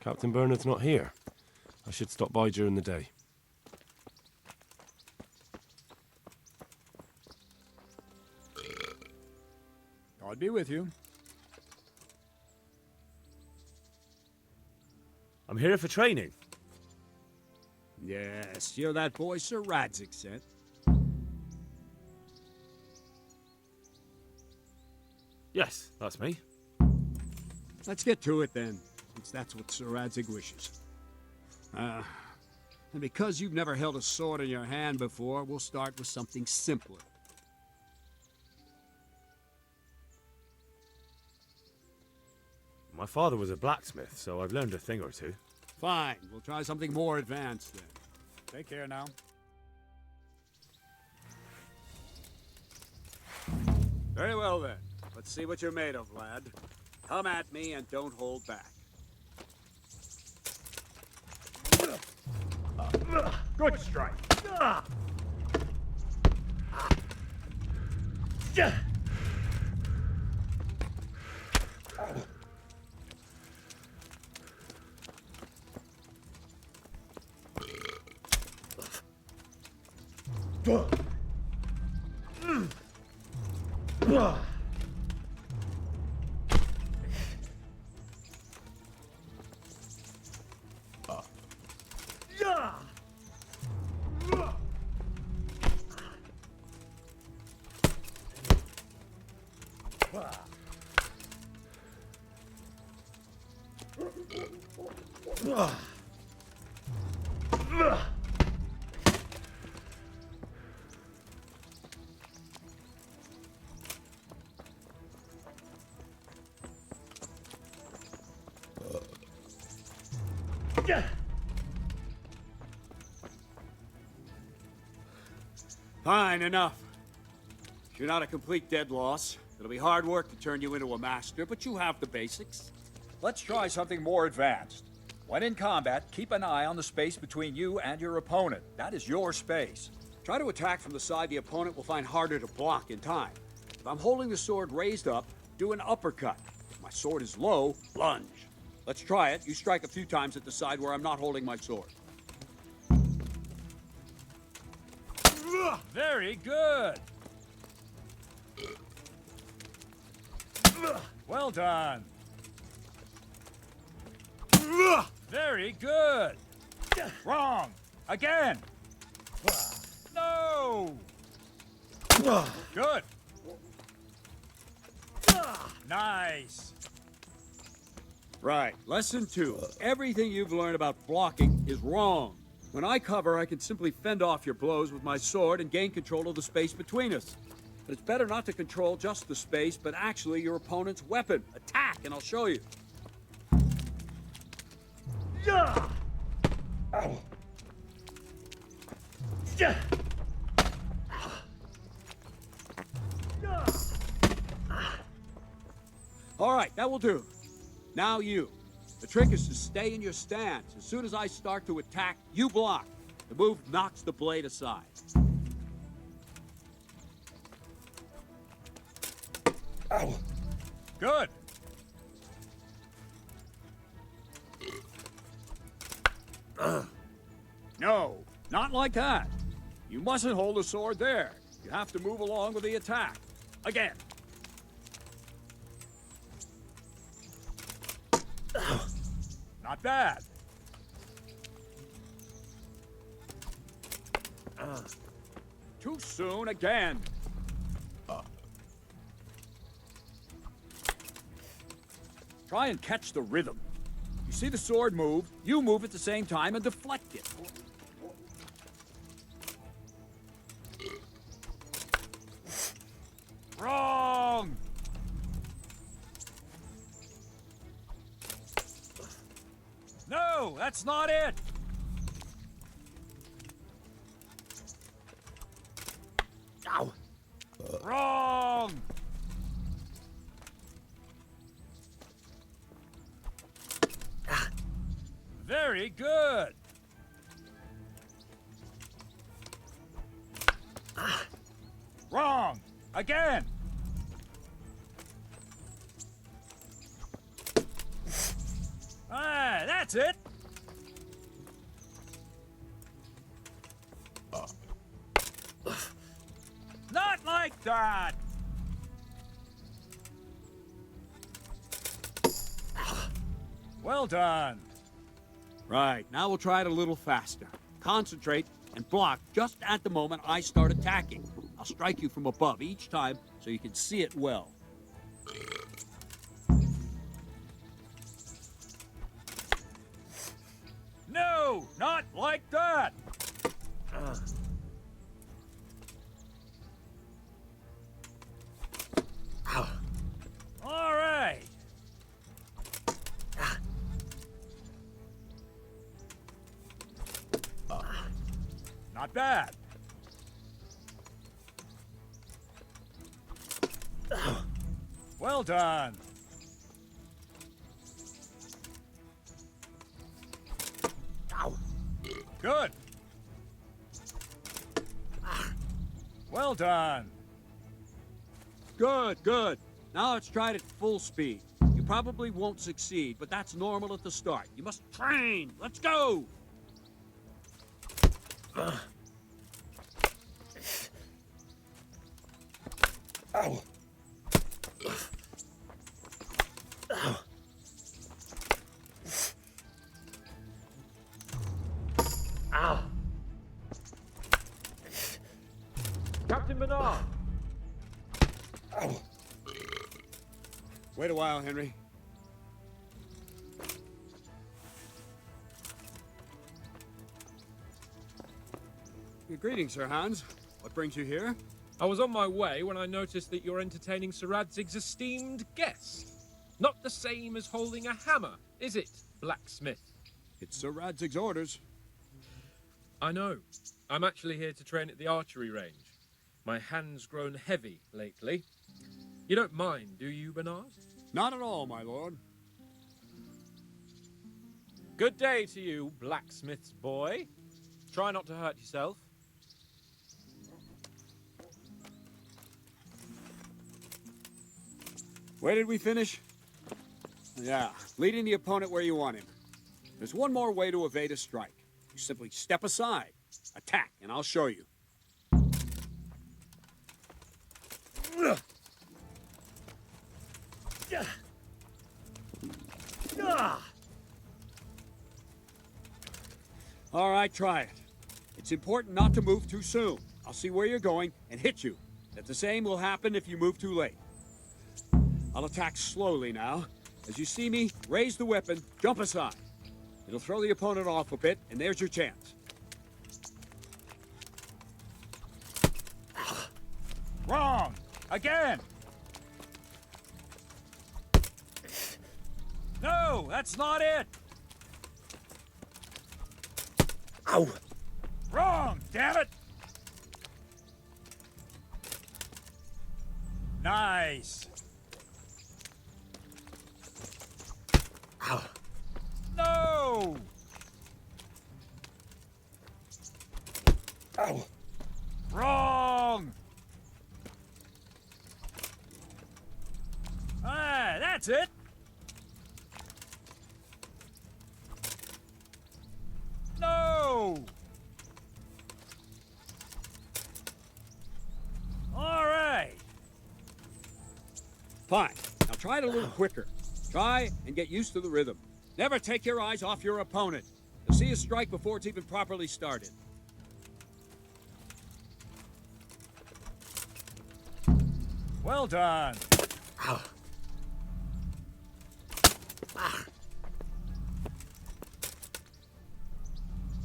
Captain Bernard's not here. I should stop by during the day. God be with you. I'm here for training. Yes, you're that boy Sir Radzig sent. Yes, that's me. Let's get to it then, since that's what Sir Radzig wishes. And because you've never held a sword in your hand before, we'll start with something simpler. My father was a blacksmith, so I've learned a thing or two. Fine, we'll try something more advanced then. Take care now. Very well then. Let's see what you're made of, lad. Come at me and don't hold back. Good strike. Fine, enough. You're not a complete dead loss. It'll be hard work to turn you into a master, but you have the basics. Let's try something more advanced. When in combat, keep an eye on the space between you and your opponent. That is your space. Try to attack from the side the opponent will find harder to block in time. If I'm holding the sword raised up, do an uppercut. If my sword is low, lunge. Let's try it. You strike a few times at the side where I'm not holding my sword. Very good. Well done. Very good. Wrong. Again. No. Good. Nice. Right. Lesson 2. Everything you've learned about blocking is wrong. When I cover, I can simply fend off your blows with my sword and gain control of the space between us. But it's better not to control just the space, but actually your opponent's weapon. Attack, and I'll show you. All right, that will do. Now you. The trick is to stay in your stance. As soon as I start to attack, you block. The move knocks the blade aside. Good. No, not like that. You mustn't hold the sword there. You have to move along with the attack. Again. Not bad. Too soon again. Try and catch the rhythm. You see the sword move, you move at the same time and deflect it. Wrong. No, that's not it. Ow. Wrong. Very good. Wrong. Again. That's That's it. Not like that. Well done. Right, now we'll try it a little faster. Concentrate and block just at the moment I start attacking. I'll strike you from above each time so you can see it well. No, not like that. All right. Not bad. Well done. Good. Well done. Good, good. Now let's try it at full speed. You probably won't succeed, but that's normal at the start. You must train. Let's go! Ow. Ow. Captain Bernard! Ow. Wait a while, Henry. Greetings, Sir Hans. What brings you here? I was on my way when I noticed that you're entertaining Sir Radzig's esteemed guest. Not the same as holding a hammer, is it, blacksmith? It's Sir Radzig's orders. I know. I'm actually here to train at the archery range. My hand's grown heavy lately. You don't mind, do you, Bernard? Not at all, my lord. Good day to you, blacksmith's boy. Try not to hurt yourself. Where did we finish? Yeah, leading the opponent where you want him. There's one more way to evade a strike. You simply step aside, attack, and I'll show you. All right, try it. It's important not to move too soon. I'll see where you're going and hit you. That the same will happen if you move too late. I'll attack slowly now. As you see me, raise the weapon, jump aside. It'll throw the opponent off a bit, and there's your chance. Wrong. Again. No, that's not it. Ow. Wrong, damn it. Nice. Ow. No. Ow. Wrong. Ah, that's it. No. All right. Fine. Now try it a little quicker. Try and get used to the rhythm. Never take your eyes off your opponent. You'll see a strike before it's even properly started. Well done. Ow.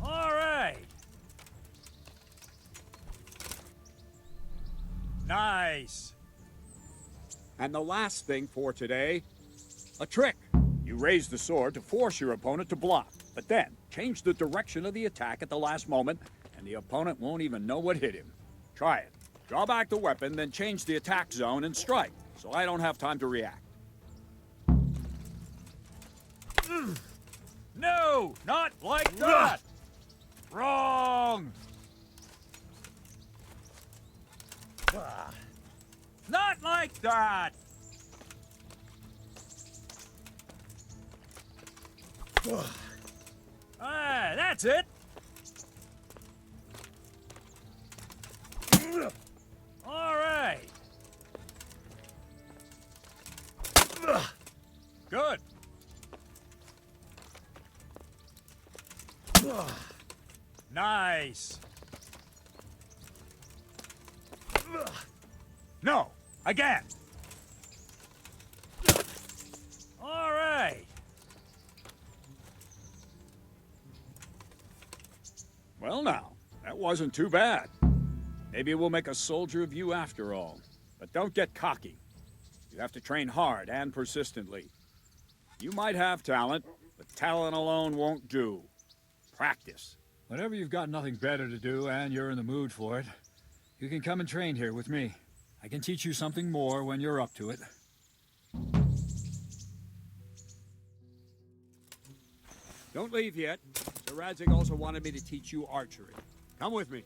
All right. Nice. And the last thing for today, a trick. You raise the sword to force your opponent to block, but then change the direction of the attack at the last moment, and the opponent won't even know what hit him. Try it. Draw back the weapon, then change the attack zone and strike, so I don't have time to react. No, not like that. Wrong. Not like that. Yeah, that's it. All right. Good. Nice. No, again. All right. Well now, that wasn't too bad. Maybe we'll make a soldier of you after all. But don't get cocky. You have to train hard and persistently. You might have talent, but talent alone won't do. Practice. Whenever you've got nothing better to do and you're in the mood for it, you can come and train here with me. I can teach you something more when you're up to it. Don't leave yet. Sir Radzig also wanted me to teach you archery. Come with me.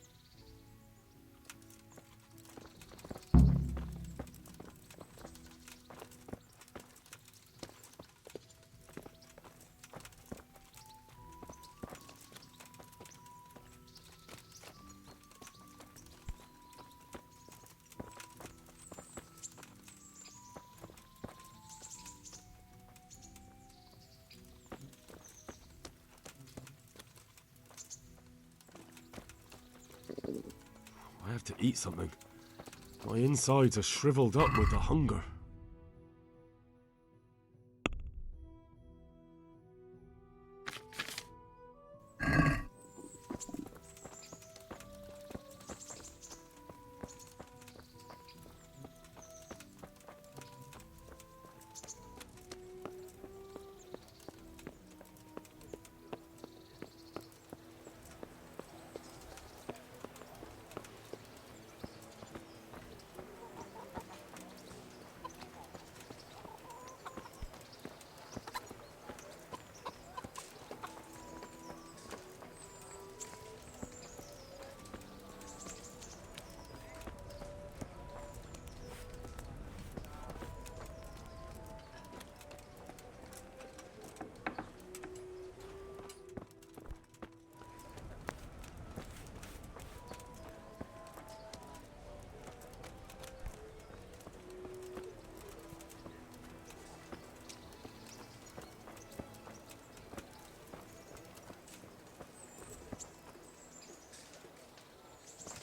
I have to eat something. My insides are shriveled up with the hunger.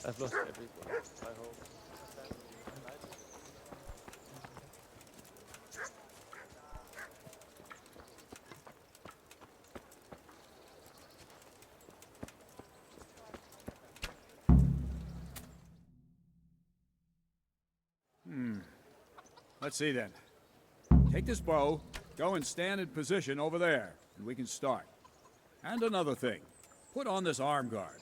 I've lost everyone. I hope. Let's see then. Take this bow, go and stand in position over there, and we can start. And another thing, put on this arm guard.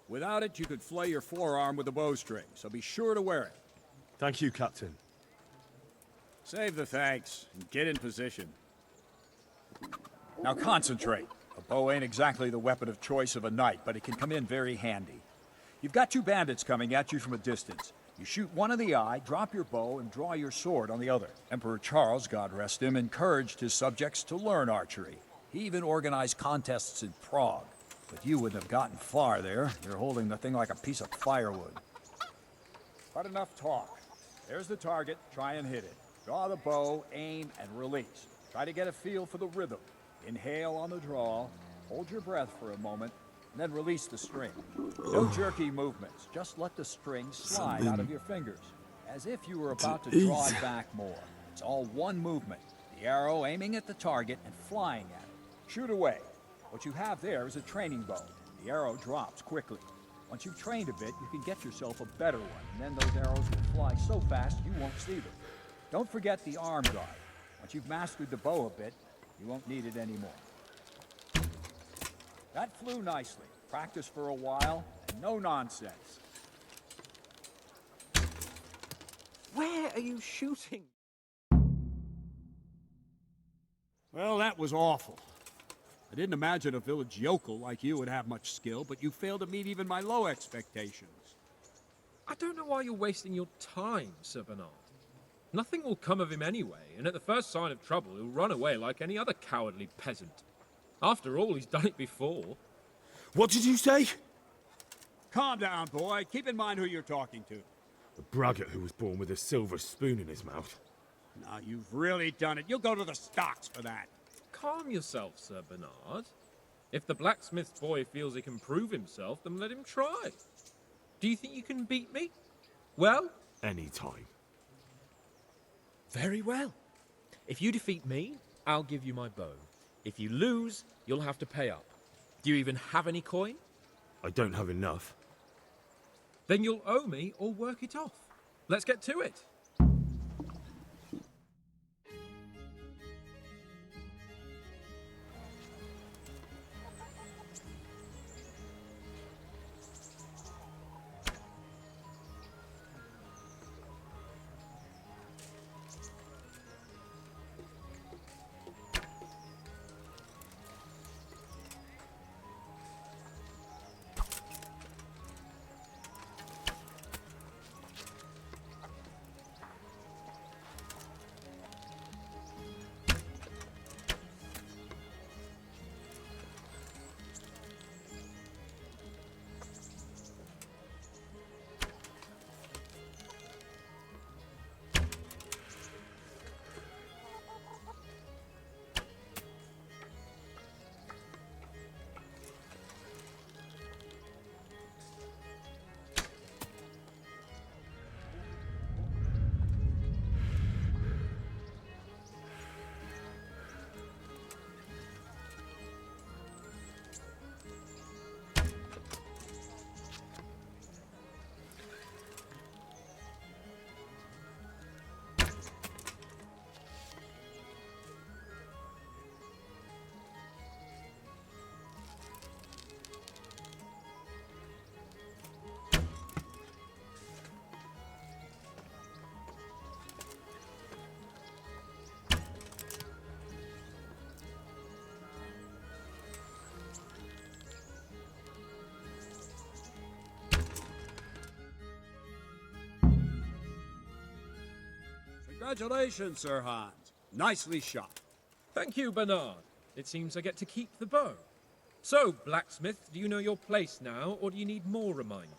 Without it, you could flay your forearm with a bowstring, so be sure to wear it. Thank you, Captain. Save the thanks, and get in position. Now concentrate. A bow ain't exactly the weapon of choice of a knight, but it can come in very handy. You've got two bandits coming at you from a distance. You shoot one in the eye, drop your bow, and draw your sword on the other. Emperor Charles, God rest him, encouraged his subjects to learn archery. He even organized contests in Prague. But you wouldn't have gotten far there. You're holding the thing like a piece of firewood. But enough talk. There's the target. Try and hit it. Draw the bow, aim, and release. Try to get a feel for the rhythm. Inhale on the draw, hold your breath for a moment, and then release the string. No jerky movements. Just let the string slide out of your fingers, as if you were about to draw it back more. It's all one movement. The arrow aiming at the target and flying at it. Shoot away. What you have there is a training bow. The arrow drops quickly. Once you've trained a bit, you can get yourself a better one, and then those arrows will fly so fast you won't see them. Don't forget the arm guard. Once you've mastered the bow a bit, you won't need it anymore. That flew nicely. Practice for a while, and no nonsense. Where are you shooting? Well, that was awful. I didn't imagine a village yokel like you would have much skill, but you failed to meet even my low expectations. I don't know why you're wasting your time, Sir Bernard. Nothing will come of him anyway, and at the first sign of trouble, he'll run away like any other cowardly peasant. After all, he's done it before. What did you say? Calm down, boy. Keep in mind who you're talking to. A braggart who was born with a silver spoon in his mouth. Now, you've really done it. You'll go to the stocks for that. Calm yourself, Sir Bernard. If the blacksmith boy feels he can prove himself, then let him try. Do you think you can beat me? Well? Any time. Very well. If you defeat me, I'll give you my bow. If you lose, you'll have to pay up. Do you even have any coin? I don't have enough. Then you'll owe me or work it off. Let's get to it. Congratulations, Sir Hans. Nicely shot. Thank you, Bernard. It seems I get to keep the bow. So, blacksmith, do you know your place now, or do you need more reminding?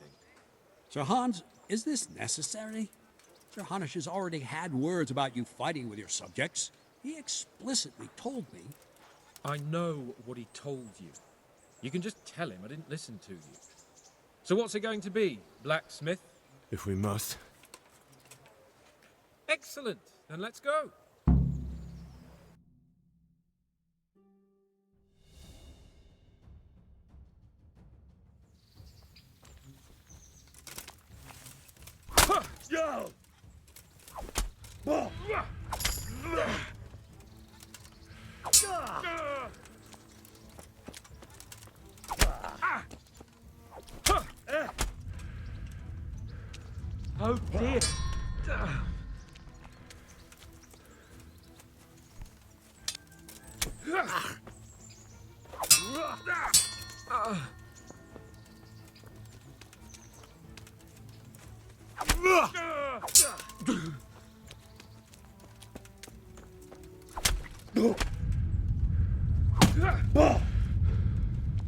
Sir Hans, is this necessary? Sir Hanush has already had words about you fighting with your subjects. He explicitly told me. I know what he told you. You can just tell him I didn't listen to you. So what's it going to be, blacksmith? If we must. Excellent. Then let's go. Yo! Oh dear.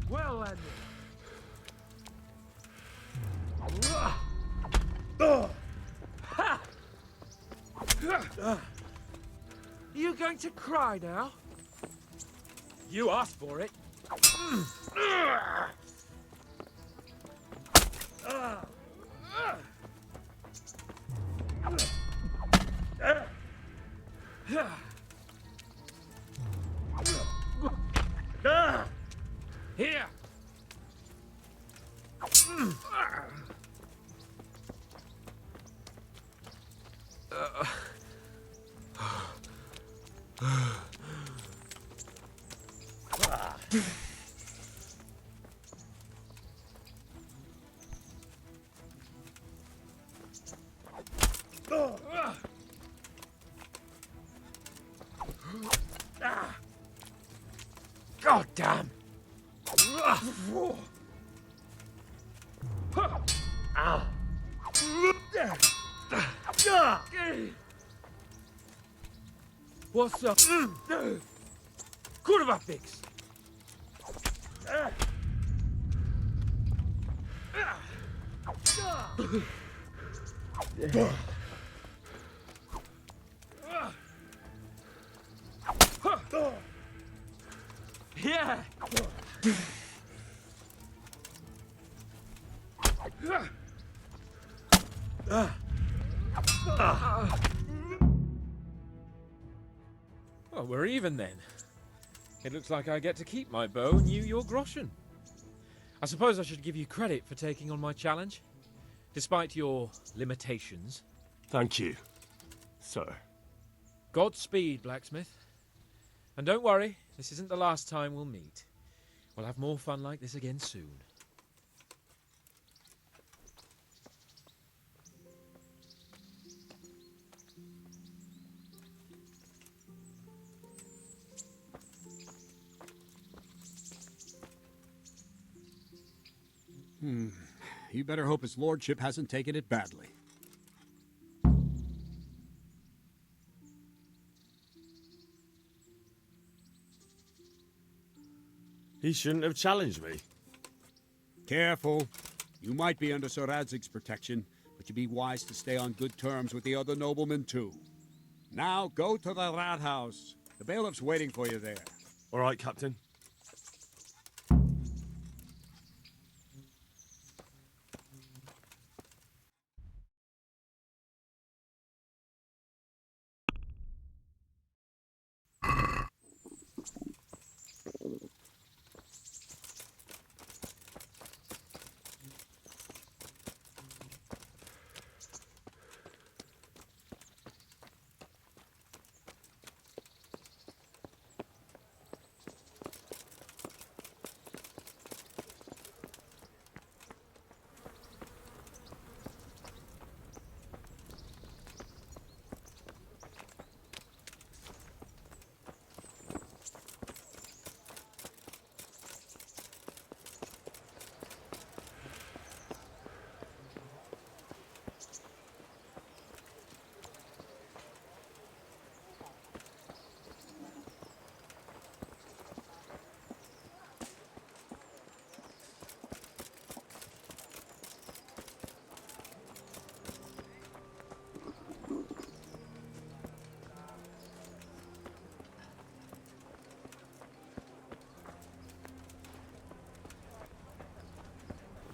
Well, Andy. Are you going to cry now? You asked for it. Here. God damn. What's up? Kurwa fix. Yeah! Well, we're even then. It looks like I get to keep my bow and you your groschen. I suppose I should give you credit for taking on my challenge, despite your limitations. Thank you, sir. Godspeed, blacksmith. And don't worry, this isn't the last time we'll meet. We'll have more fun like this again soon. You better hope his lordship hasn't taken it badly. He shouldn't have challenged me. Careful. You might be under Sir Radzig's protection, but you'd be wise to stay on good terms with the other noblemen, too. Now, go to the rat house. The bailiff's waiting for you there. All right, Captain.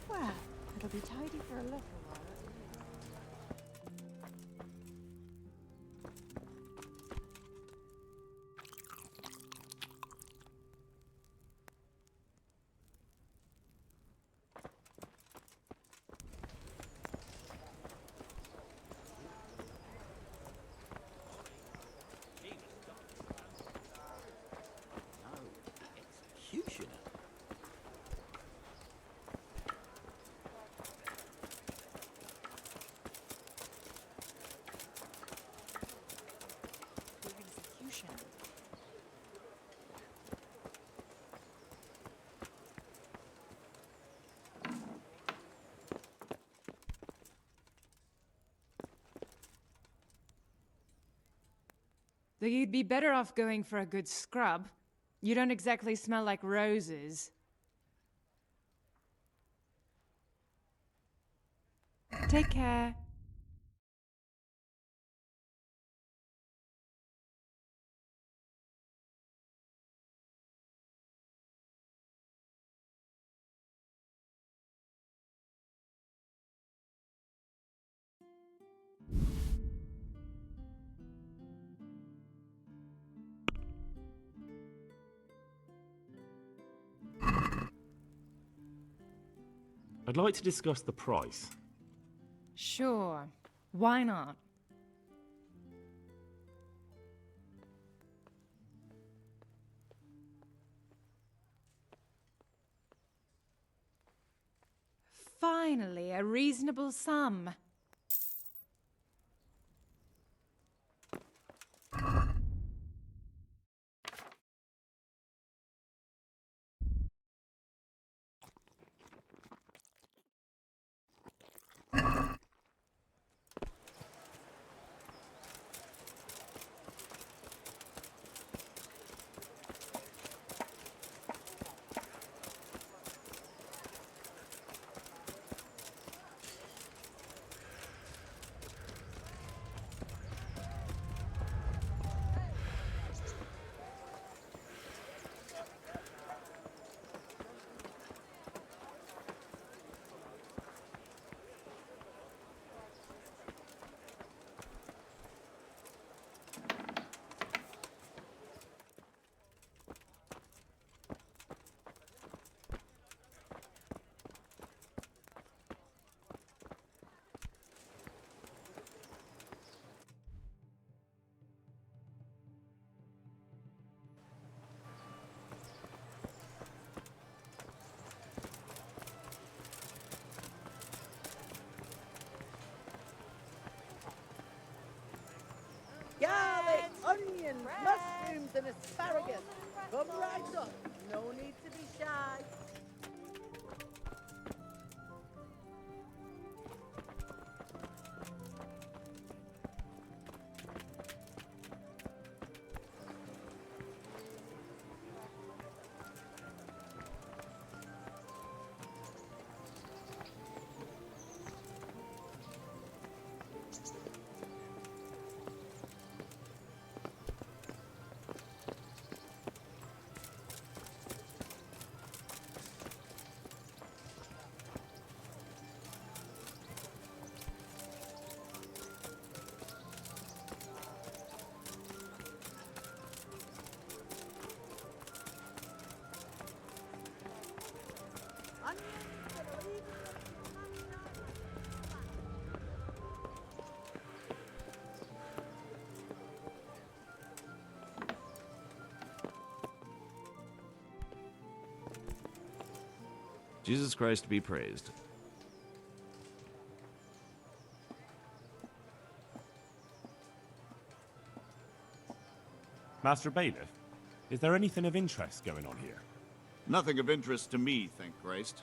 Well, it'll be tidy for a little while. Execution. Though you'd be better off going for a good scrub. You don't exactly smell like roses. Take care. I'd like to discuss the price. Sure. Why not? Finally, a reasonable sum. and asparagus. Come right up. No need to be shy. Jesus Christ be praised. Master Bailiff, is there anything of interest going on here? Nothing of interest to me, thank Christ.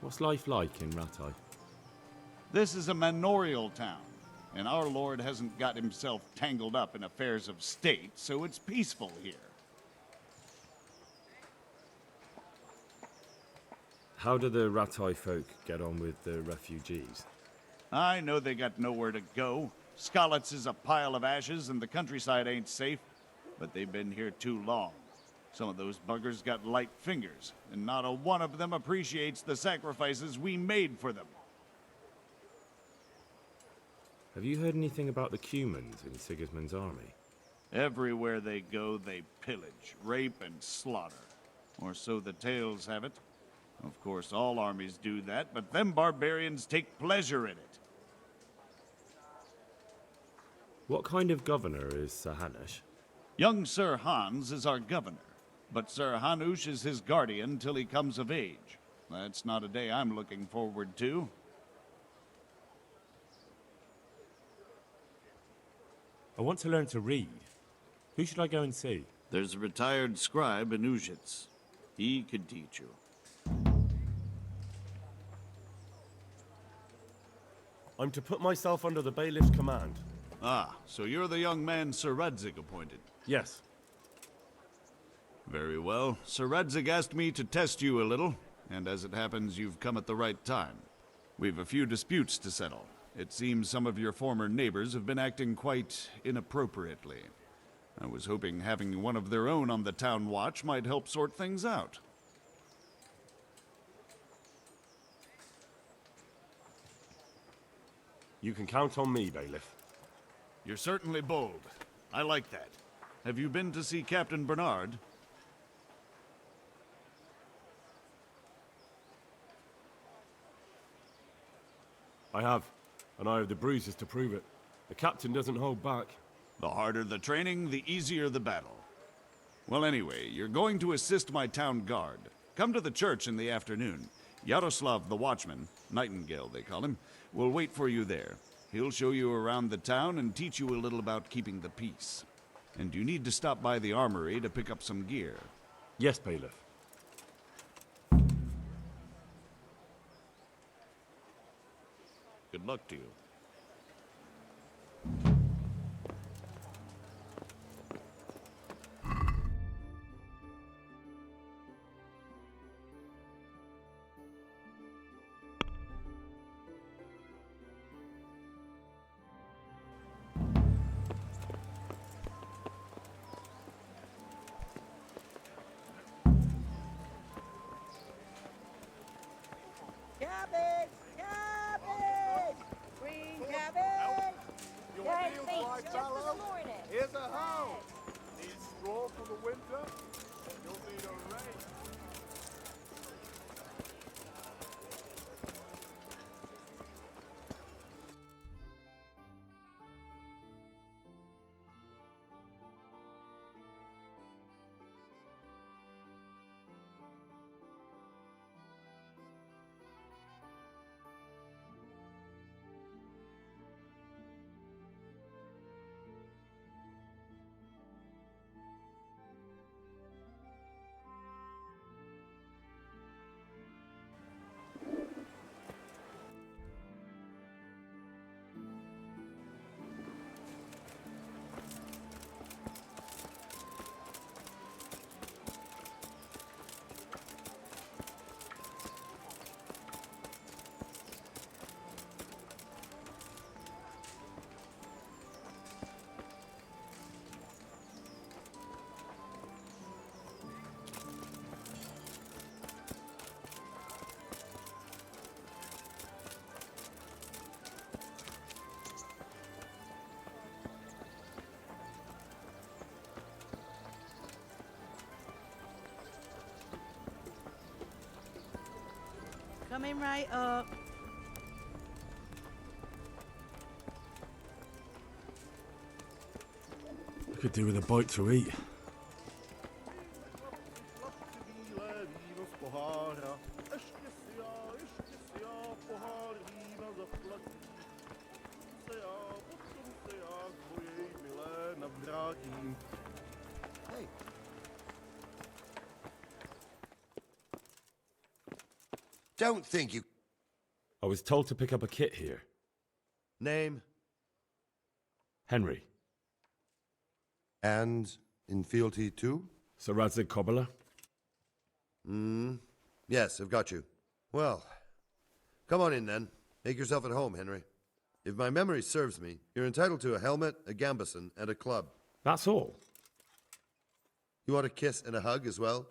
What's life like in Rattay? This is a manorial town, and our Lord hasn't got himself tangled up in affairs of state, so it's peaceful here. How do the Rattay folk get on with the refugees? I know they got nowhere to go. Skalitz is a pile of ashes, and the countryside ain't safe, but they've been here too long. Some of those buggers got light fingers, and not a one of them appreciates the sacrifices we made for them. Have you heard anything about the Cumans in Sigismund's army? Everywhere they go, they pillage, rape, and slaughter. Or so the tales have it. Of course, all armies do that, but them barbarians take pleasure in it. What kind of governor is Sir Hanush? Young Sir Hans is our governor, but Sir Hanush is his guardian till he comes of age. That's not a day I'm looking forward to. I want to learn to read. Who should I go and see? There's a retired scribe in Ujits. He could teach you. I'm to put myself under the bailiff's command. Ah, so you're the young man Sir Radzig appointed. Yes. Very well. Sir Radzig asked me to test you a little, and as it happens, you've come at the right time. We've a few disputes to settle. It seems some of your former neighbors have been acting quite inappropriately. I was hoping having one of their own on the town watch might help sort things out. You can count on me, Bailiff. You're certainly bold. I like that. Have you been to see Captain Bernard? I have, and I have the bruises to prove it. The captain doesn't hold back. The harder the training, the easier the battle. Well, anyway, you're going to assist my town guard. Come to the church in the afternoon. Yaroslav the watchman, Nightingale they call him, will wait for you there. He'll show you around the town and teach you a little about keeping the peace. And you need to stop by the armory to pick up some gear. Yes, Bailiff. Good luck to you. Cabbage! Cabbage! Green Coming right up. I could do with a bite to eat. Hey. Don't think you... I was told to pick up a kit here. Name? Henry. And in fealty too? Sir Radzig Cobbler. Yes, I've got you. Well, come on in then. Make yourself at home, Henry. If my memory serves me, you're entitled to a helmet, a gambeson, and a club. That's all. You want a kiss and a hug as well?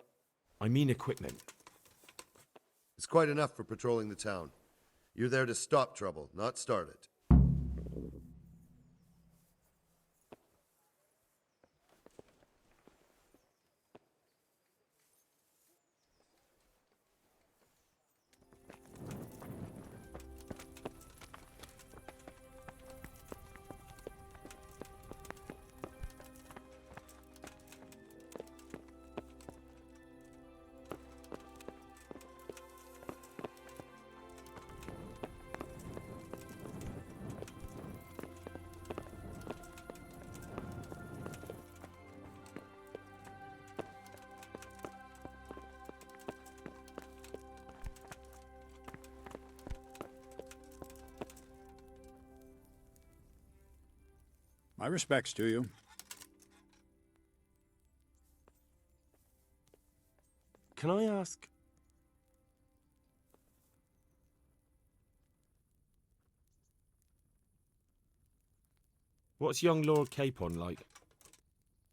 I mean equipment. It's quite enough for patrolling the town. You're there to stop trouble, not start it. My respects to you. Can I ask... What's young Lord Capon like?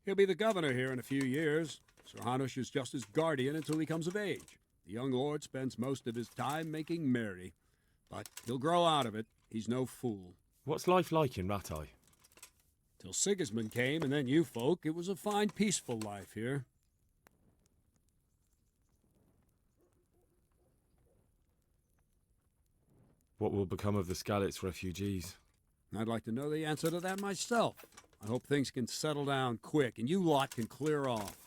He'll be the governor here in a few years. Sir Hanush is just his guardian until he comes of age. The young lord spends most of his time making merry. But he'll grow out of it. He's no fool. What's life like in Rattay? Till Sigismund came, and then you folk, it was a fine, peaceful life here. What will become of the Skalitz refugees? I'd like to know the answer to that myself. I hope things can settle down quick, and you lot can clear off.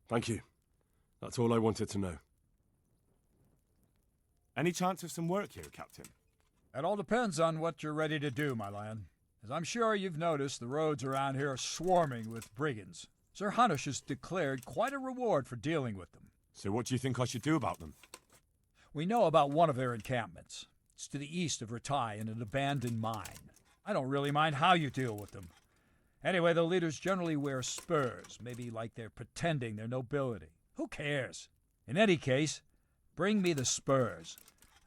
Thank you. That's all I wanted to know. Any chance of some work here, Captain? It all depends on what you're ready to do, my lad. As I'm sure you've noticed, the roads around here are swarming with brigands. Sir Hanush has declared quite a reward for dealing with them. So what do you think I should do about them? We know about one of their encampments. It's to the east of Rattay in an abandoned mine. I don't really mind how you deal with them. Anyway, the leaders generally wear spurs, maybe like they're pretending they're nobility. Who cares? In any case, bring me the spurs,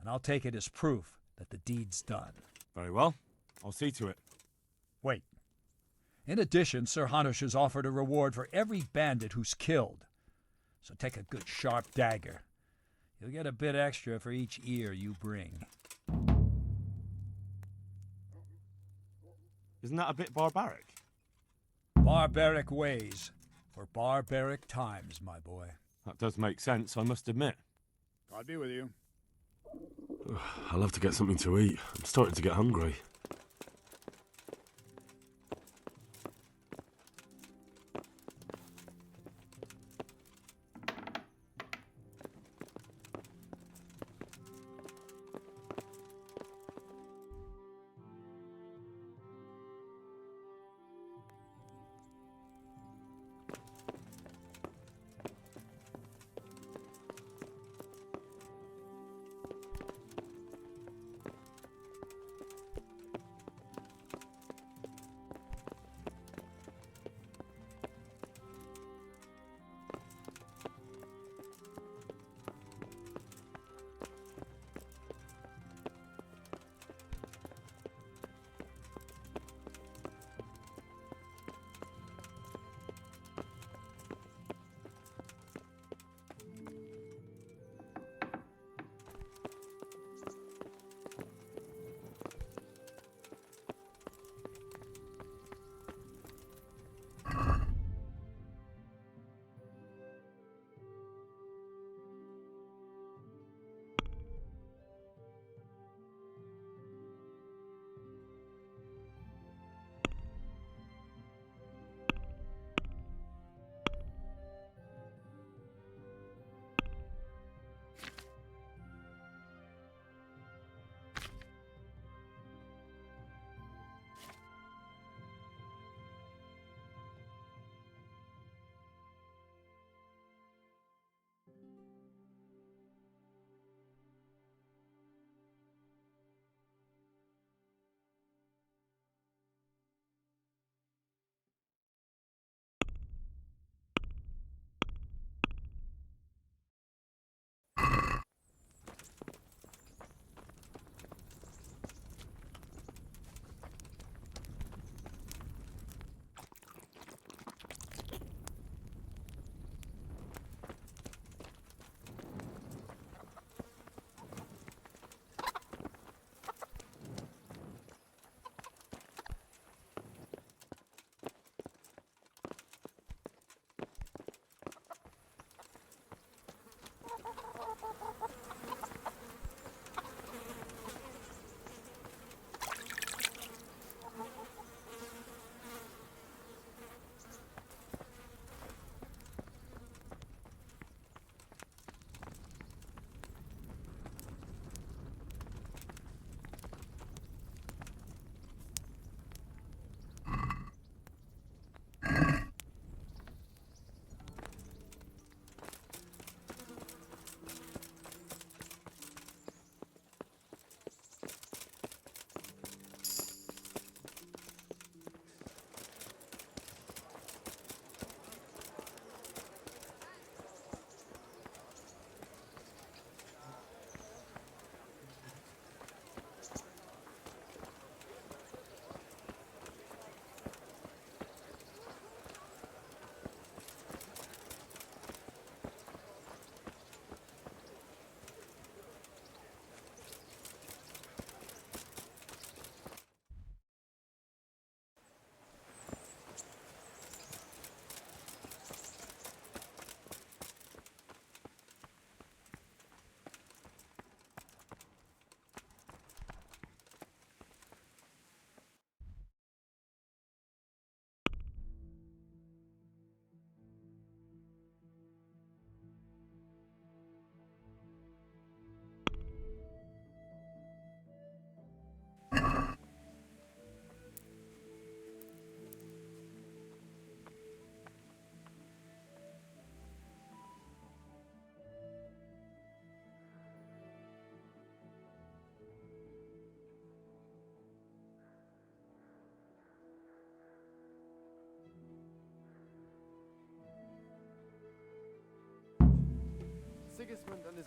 and I'll take it as proof that the deed's done. Very well. I'll see to it. Wait. In addition, Sir Hanush has offered a reward for every bandit who's killed. So take a good sharp dagger. You'll get a bit extra for each ear you bring. Isn't that a bit barbaric? Barbaric ways for barbaric times, my boy. That does make sense, I must admit. God be with you. I'll have to get something to eat. I'm starting to get hungry.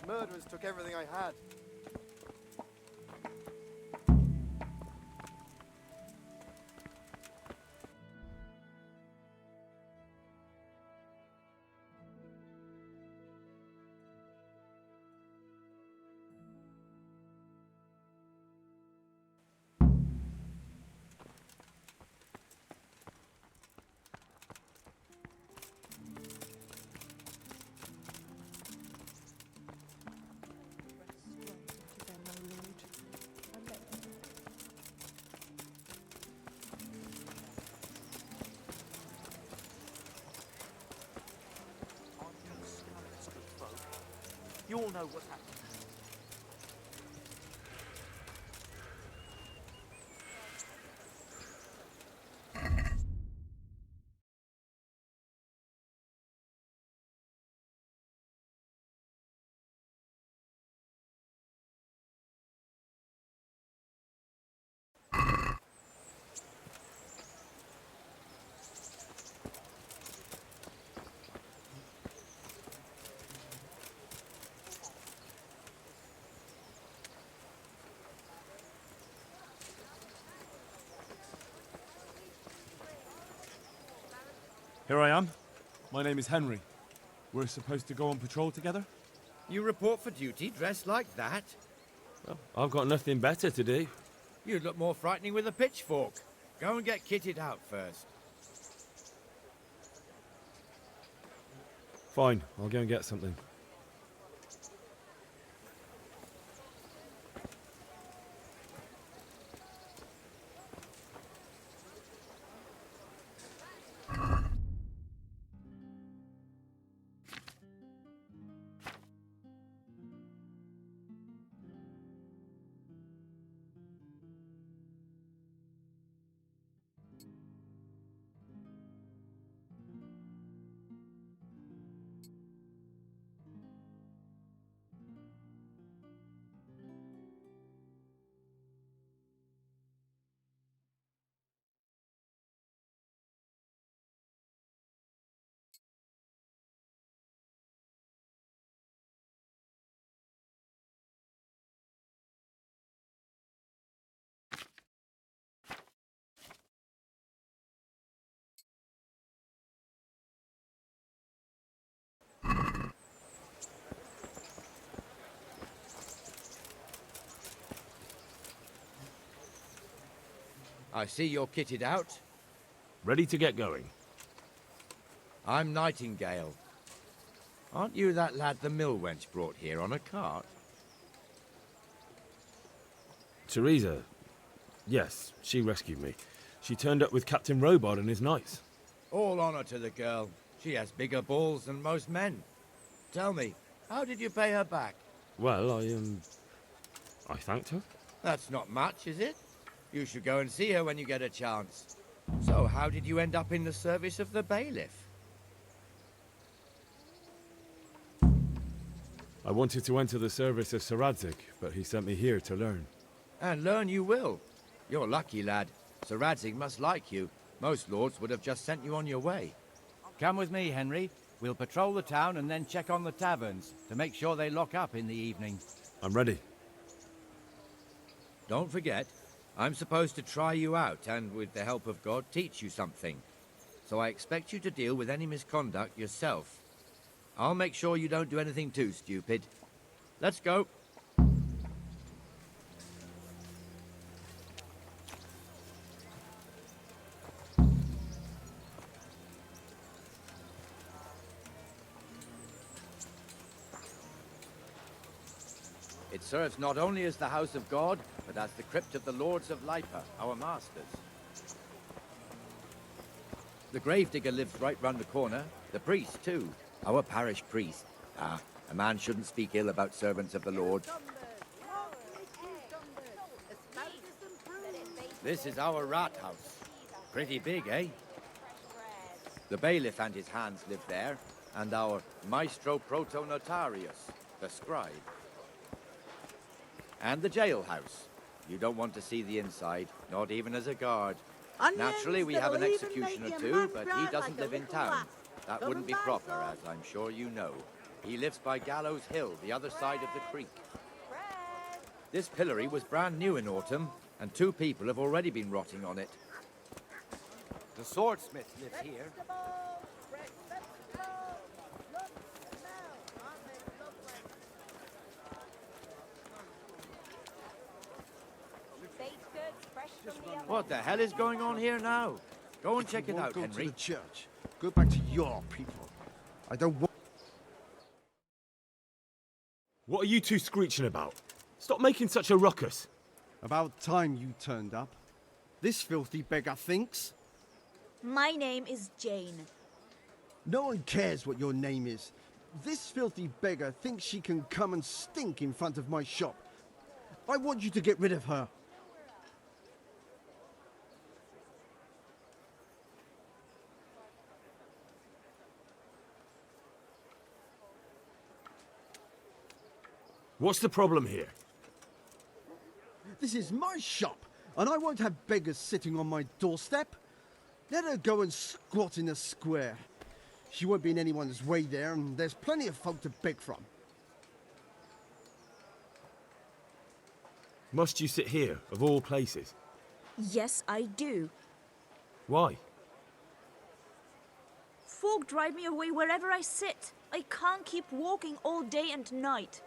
murderers took everything I had. You all know what's happening. Here I am. My name is Henry. We're supposed to go on patrol together? You report for duty dressed like that? Well, I've got nothing better to do. You'd look more frightening with a pitchfork. Go and get kitted out first. Fine, I'll go and get something. I see you're kitted out. Ready to get going. I'm Nightingale. Aren't you that lad the mill wench brought here on a cart? Teresa. Yes, she rescued me. She turned up with Captain Robard and his knights. All honor to the girl. She has bigger balls than most men. Tell me, how did you pay her back? Well, I thanked her. That's not much, is it? You should go and see her when you get a chance. So, how did you end up in the service of the bailiff? I wanted to enter the service of Sir Radzig, but he sent me here to learn. And learn you will. You're lucky, lad. Sir Radzig must like you. Most lords would have just sent you on your way. Come with me, Henry. We'll patrol the town and then check on the taverns to make sure they lock up in the evening. I'm ready. Don't forget, I'm supposed to try you out and, with the help of God, teach you something. So I expect you to deal with any misconduct yourself. I'll make sure you don't do anything too stupid. Let's go. It serves not only as the house of God, but as the crypt of the lords of Lipa, our masters. The gravedigger lives right round the corner. The priest, too. Our parish priest. Ah, a man shouldn't speak ill about servants of the Lord. This is our rat house. Pretty big, eh? The bailiff and his hands live there, and our maestro protonotarius, the scribe. And the jailhouse. You don't want to see the inside, not even as a guard. Naturally, we have an executioner too, but he doesn't live in town. That wouldn't be proper, as I'm sure you know. He lives by Gallows Hill, the other side of the creek. This pillory was brand new in autumn, and 2 people have already been rotting on it. The swordsmith lives here. What the hell is going on here now? Go and check it out, Go Henry. to the church. Go back to your people. I don't want... What are you two screeching about? Stop making such a ruckus. About time you turned up. This filthy beggar thinks. My name is Jane. No one cares what your name is. This filthy beggar thinks she can come and stink in front of my shop. I want you to get rid of her. What's the problem here? This is my shop, and I won't have beggars sitting on my doorstep. Let her go and squat in a square. She won't be in anyone's way there, and there's plenty of folk to beg from. Must you sit here, of all places? Yes, I do. Why? Folk drive me away wherever I sit. I can't keep walking all day and night.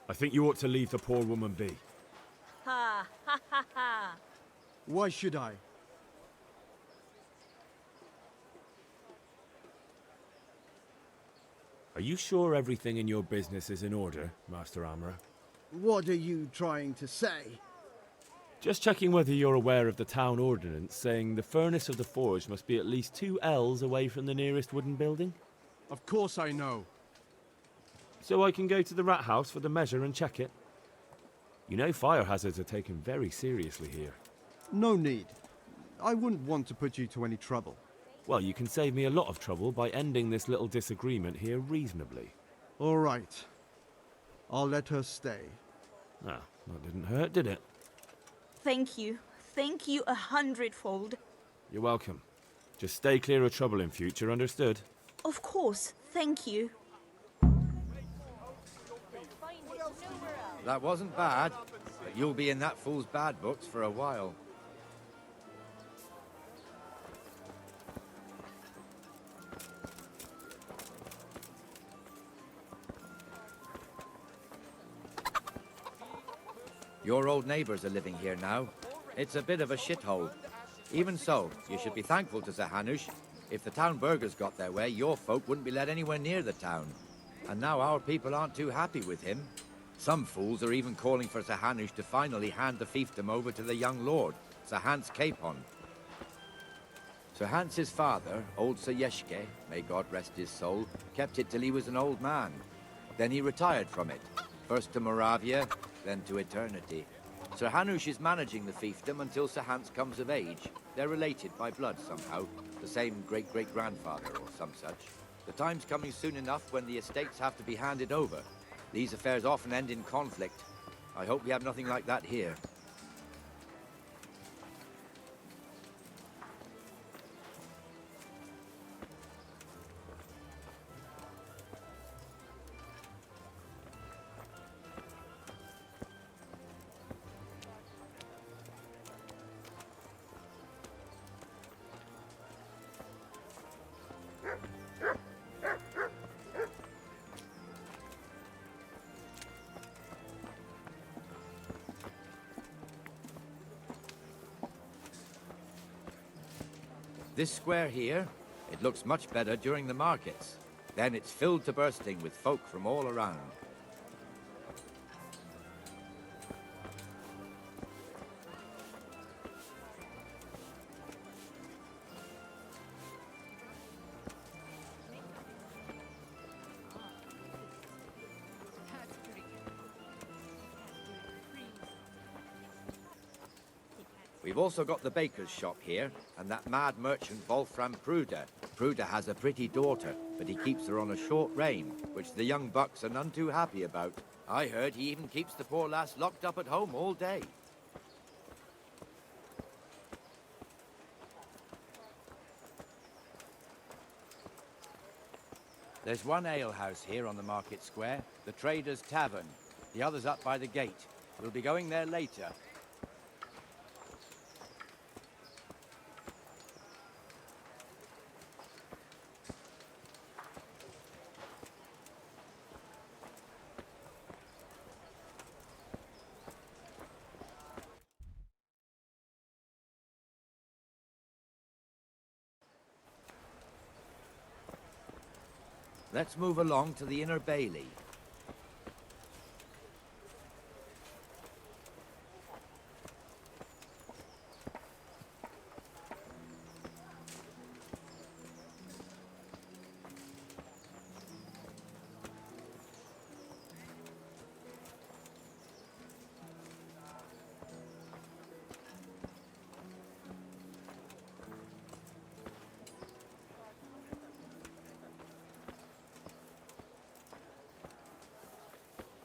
I think you ought to leave the poor woman be. Ha, ha, ha, ha. Why should I? Are you sure everything in your business is in order, Master Armourer? What are you trying to say? Just checking whether you're aware of the town ordinance saying the furnace of the forge must be at least 2 ells away from the nearest wooden building? Of course I know. So I can go to the rat house for the measure and check it? You know fire hazards are taken very seriously here. No need. I wouldn't want to put you to any trouble. Well, you can save me a lot of trouble by ending this little disagreement here reasonably. All right. I'll let her stay. Ah, that didn't hurt, did it? Thank you. Thank you 100-fold. You're welcome. Just stay clear of trouble in future, understood? Of course. Thank you. That wasn't bad, but you'll be in that fool's bad books for a while. Your old neighbours are living here now. It's a bit of a shithole. Even so, you should be thankful to Sir Hanush. If the town burghers got their way, your folk wouldn't be let anywhere near the town. And now our people aren't too happy with him. Some fools are even calling for Sir Hanush to finally hand the fiefdom over to the young lord, Sir Hans Capon. Sir Hans's father, old Sir Yeshke, may God rest his soul, kept it till he was an old man. Then he retired from it, first to Moravia, then to eternity. Sir Hanush is managing the fiefdom until Sir Hans comes of age. They're related by blood somehow, the same great-great-grandfather or some such. The time's coming soon enough when the estates have to be handed over. These affairs often end in conflict. I hope we have nothing like that here. This square here, it looks much better during the markets. Then it's filled to bursting with folk from all around. We've also got the baker's shop here, and that mad merchant Wolfram Pruder. Pruda has a pretty daughter, but he keeps her on a short rein, which the young bucks are none too happy about. I heard he even keeps the poor lass locked up at home all day. There's one alehouse here on the market square, the Trader's Tavern. The other's up by the gate. We'll be going there later. Let's move along to the Inner Bailey.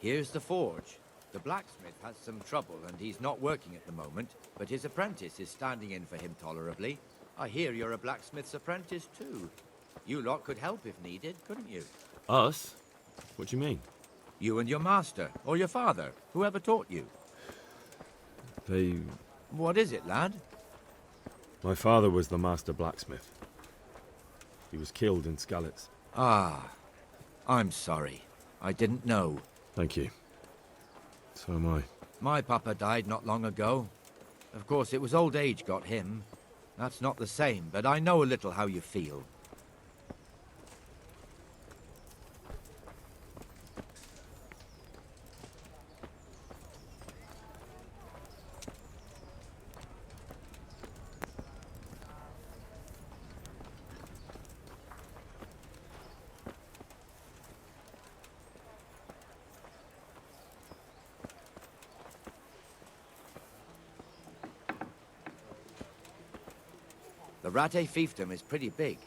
Here's the forge. The blacksmith has some trouble and he's not working at the moment, but his apprentice is standing in for him tolerably. I hear you're a blacksmith's apprentice too. You lot could help if needed, couldn't you? Us? What do you mean? You and your master, or your father, whoever taught you. They... What is it, lad? My father was the master blacksmith. He was killed in Skalitz. Ah, I'm sorry. I didn't know. Thank you. So am I. My papa died not long ago. Of course, it was old age got him. That's not the same, but I know a little how you feel. The Rate fiefdom is pretty big.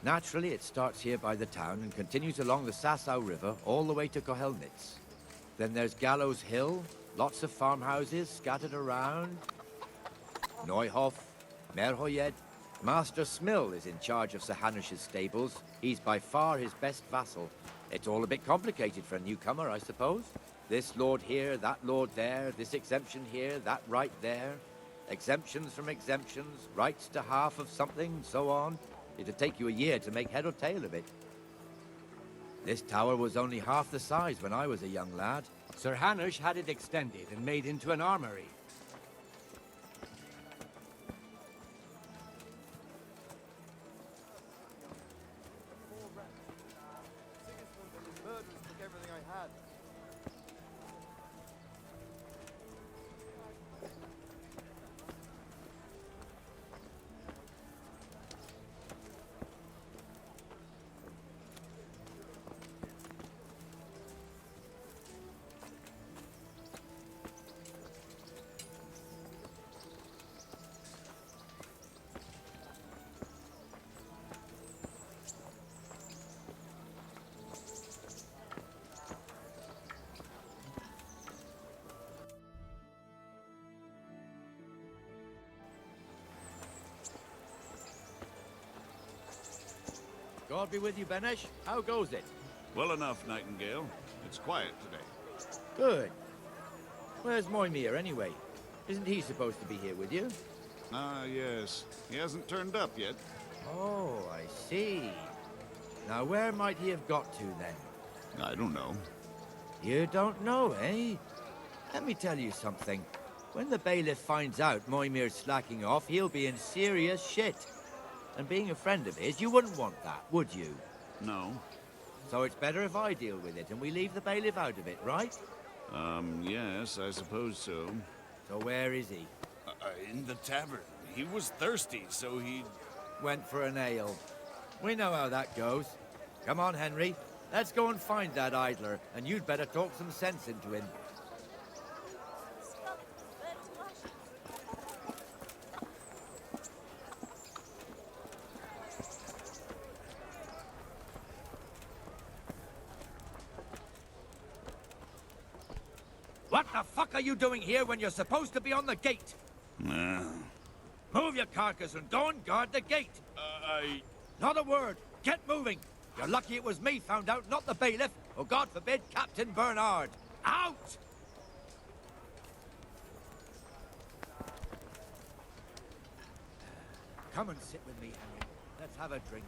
Naturally, it starts here by the town and continues along the Sasau River all the way to Kohelnitz. Then there's Gallows Hill, lots of farmhouses scattered around. Neuhof, Merhoyed. Master Smill is in charge of Sir Hanush's stables. He's by far his best vassal. It's all a bit complicated for a newcomer, I suppose. This lord here, that lord there, this exemption here, that right there. Exemptions from exemptions, rights to half of something, so on. It'd take you a year to make head or tail of it. This tower was only half the size when I was a young lad. Sir Hanush had it extended and made into an armory. God be with you, Benesh. How goes it? Well enough, Nightingale. It's quiet today. Good. Where's Moimir, anyway? Isn't he supposed to be here with you? Ah, yes. He hasn't turned up yet. Oh, I see. Now, where might he have got to, then? I don't know. You don't know, eh? Let me tell you something. When the bailiff finds out Moimir's slacking off, he'll be in serious shit. And being a friend of his, you wouldn't want that, would you? No. So it's better if I deal with it and we leave the bailiff out of it, right? Yes, I suppose so. So where is he? In the tavern. He was thirsty, so he... Went for an ale. We know how that goes. Come on, Henry. Let's go and find that idler, and you'd better talk some sense into him. What the fuck are you doing here when you're supposed to be on the gate? Move your carcass and go and guard the gate. Not a word. Get moving. You're lucky it was me found out, not the bailiff, or God forbid, Captain Bernard. Out! Come and sit with me, Henry. Let's have a drink.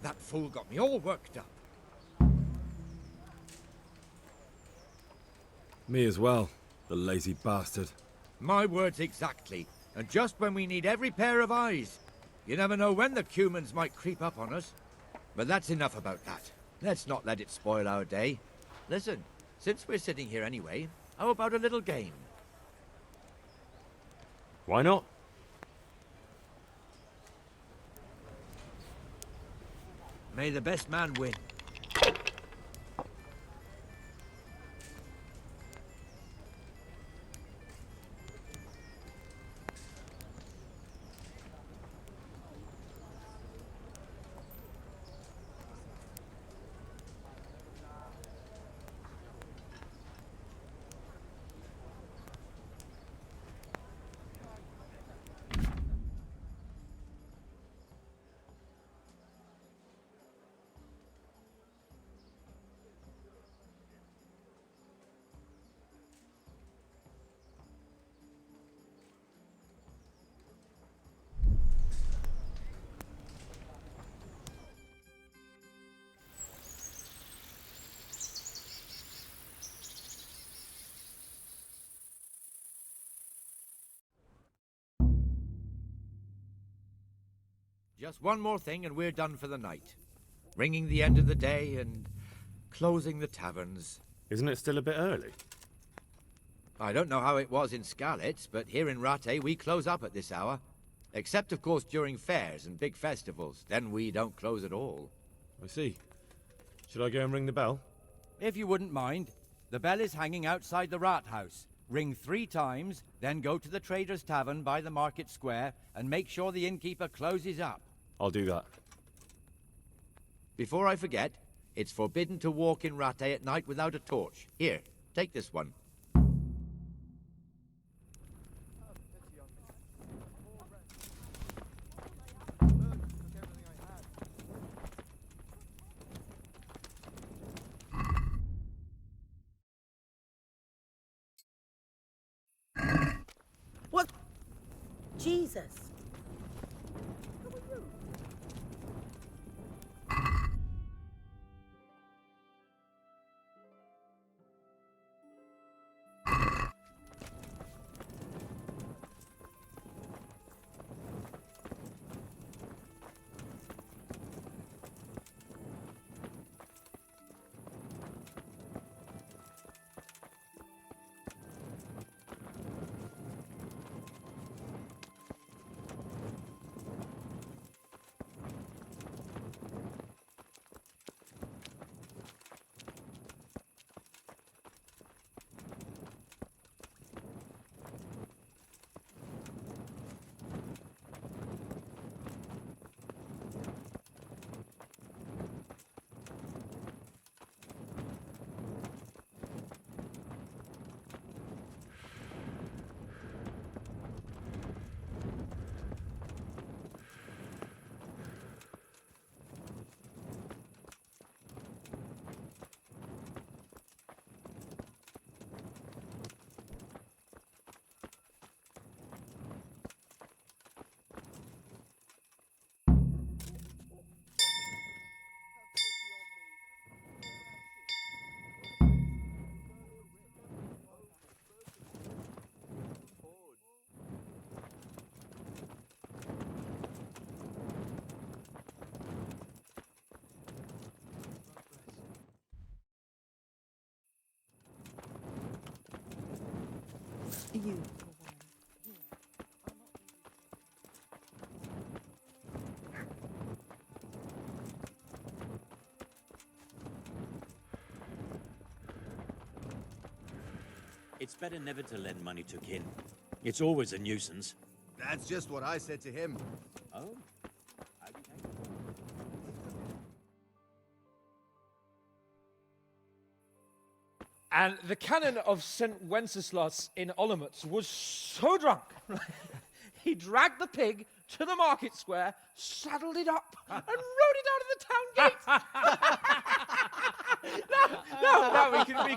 That fool got me all worked up. Me as well, the lazy bastard. My words exactly. And just when we need every pair of eyes. You never know when the Cumans might creep up on us. But that's enough about that. Let's not let it spoil our day. Listen, since we're sitting here anyway, how about a little game? Why not? May the best man win. Just one more thing and we're done for the night. Ringing the end of the day and closing the taverns. Isn't it still a bit early? I don't know how it was in Scarlet, but here in Rattay we close up at this hour. Except, of course, during fairs and big festivals. Then we don't close at all. I see. Should I go and ring the bell? If you wouldn't mind. The bell is hanging outside the rat house. Ring 3 times, then go to the Trader's Tavern by the market square and make sure the innkeeper closes up. I'll do that. Before I forget, it's forbidden to walk in Rattay at night without a torch. Here, take this one. What? Jesus. You. It's better never to lend money to kin. It's always a nuisance. That's just what I said to him. Oh. And the canon of St. Wenceslas in Olomouc was so drunk, he dragged the pig to the market square, saddled it up, and rode it out of the town gate. No, we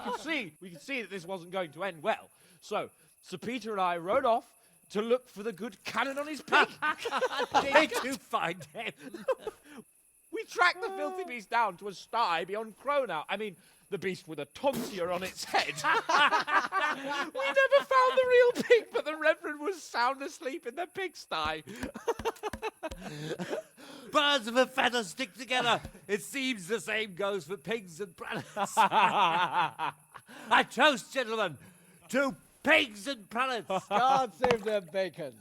could see that this wasn't going to end well. So, Sir Peter and I rode off to look for the good canon on his pig. Did you find him? We tracked the filthy beast down to a sty beyond Cronau. I mean, the beast with a tonsure on its head. We never found the real pig, but the Reverend was sound asleep in the pigsty. Birds of a feather stick together. It seems the same goes for pigs and prelates. I toast, gentlemen, to pigs and prelates. God save their bacon.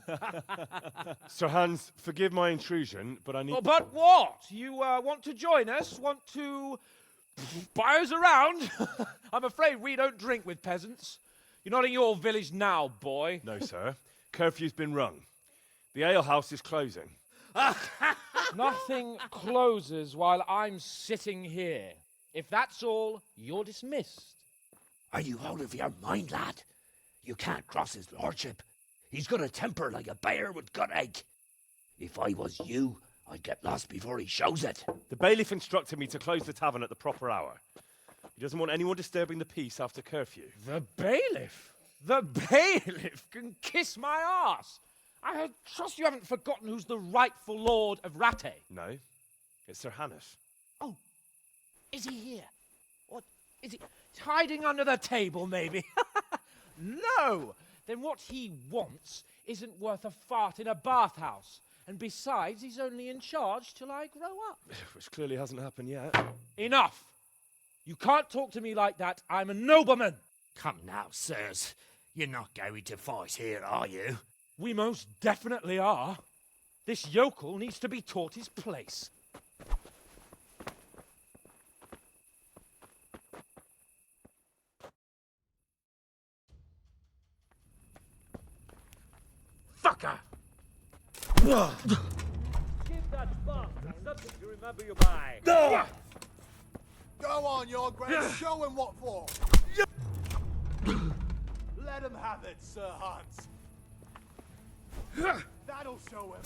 Sir Hans, forgive my intrusion, but I need... Oh, but what? You want to join us? Want to buy us around? I'm afraid we don't drink with peasants. You're not in your village now, boy. No, sir. Curfew's been rung. The alehouse is closing. Nothing closes while I'm sitting here. If that's all, you're dismissed. Are you out of your mind, lad? You can't cross his lordship. He's got a temper like a bear with gut ache. If I was you, I'd get lost before he shows it. The bailiff instructed me to close the tavern at the proper hour. He doesn't want anyone disturbing the peace after curfew. The bailiff? The bailiff can kiss my arse. I trust you haven't forgotten who's the rightful lord of Rattay. No, it's Sir Hannes. Oh, is he here? What, is he hiding under the table, maybe? No! Then what he wants isn't worth a fart in a bathhouse. And besides, he's only in charge till I grow up. Which clearly hasn't happened yet. Enough! You can't talk to me like that. I'm a nobleman. Come now, sirs. You're not going to fight here, are you? We most definitely are. This yokel needs to be taught his place. Fucker! Give that bastard something to remember you by. Go on, your grace. Show him what for. Let him have it, Sir Hans. That'll show him.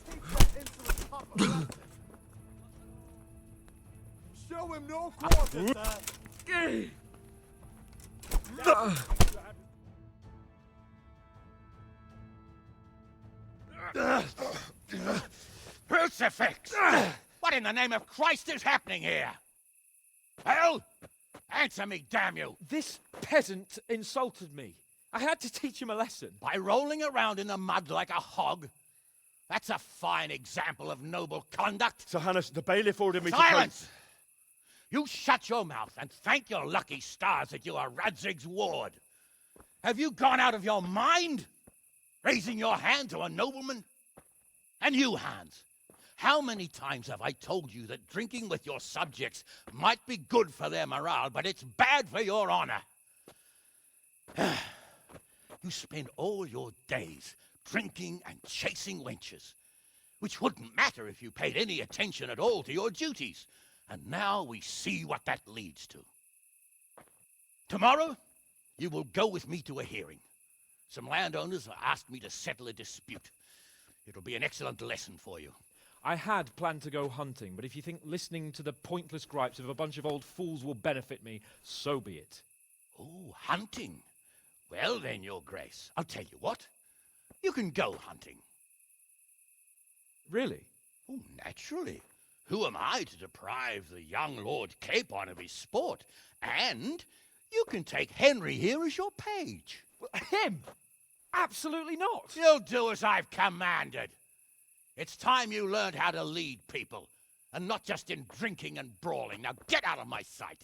Take that insolent pup of Latin. Show him no quarter, sir. Crucifix! What in the name of Christ is happening here? Hell? Answer me, damn you! This peasant insulted me. I had to teach him a lesson. By rolling around in the mud like a hog? That's a fine example of noble conduct. Sir Hannes, the bailiff ordered me Silence! You shut your mouth and thank your lucky stars that you are Radzig's ward. Have you gone out of your mind? Raising your hand to a nobleman? And you, Hans, how many times have I told you that drinking with your subjects might be good for their morale, but it's bad for your honor? You spend all your days drinking and chasing wenches, which wouldn't matter if you paid any attention at all to your duties. And now we see what that leads to. Tomorrow, you will go with me to a hearing. Some landowners have asked me to settle a dispute. It'll be an excellent lesson for you. I had planned to go hunting, but if you think listening to the pointless gripes of a bunch of old fools will benefit me, so be it. Oh, hunting. Well then, your grace, I'll tell you what. You can go hunting. Really? Oh, naturally. Who am I to deprive the young Lord Capon of his sport? And you can take Henry here as your page. Him? Absolutely not. You'll do as I've commanded. It's time you learned how to lead people, and not just in drinking and brawling. Now get out of my sight.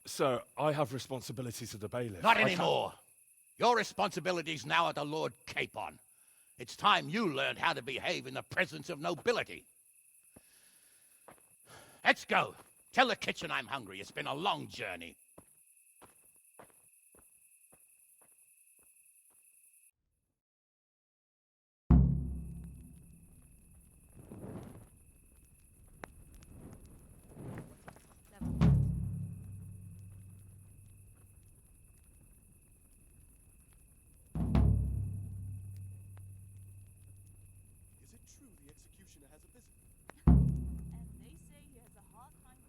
Sir, I have responsibilities to the bailiff. Not anymore. Your responsibilities now are to Lord Capon. It's time you learned how to behave in the presence of nobility. Let's go. Tell the kitchen I'm hungry. It's been a long journey. true the executioner has a visitor. And they say he has a hard time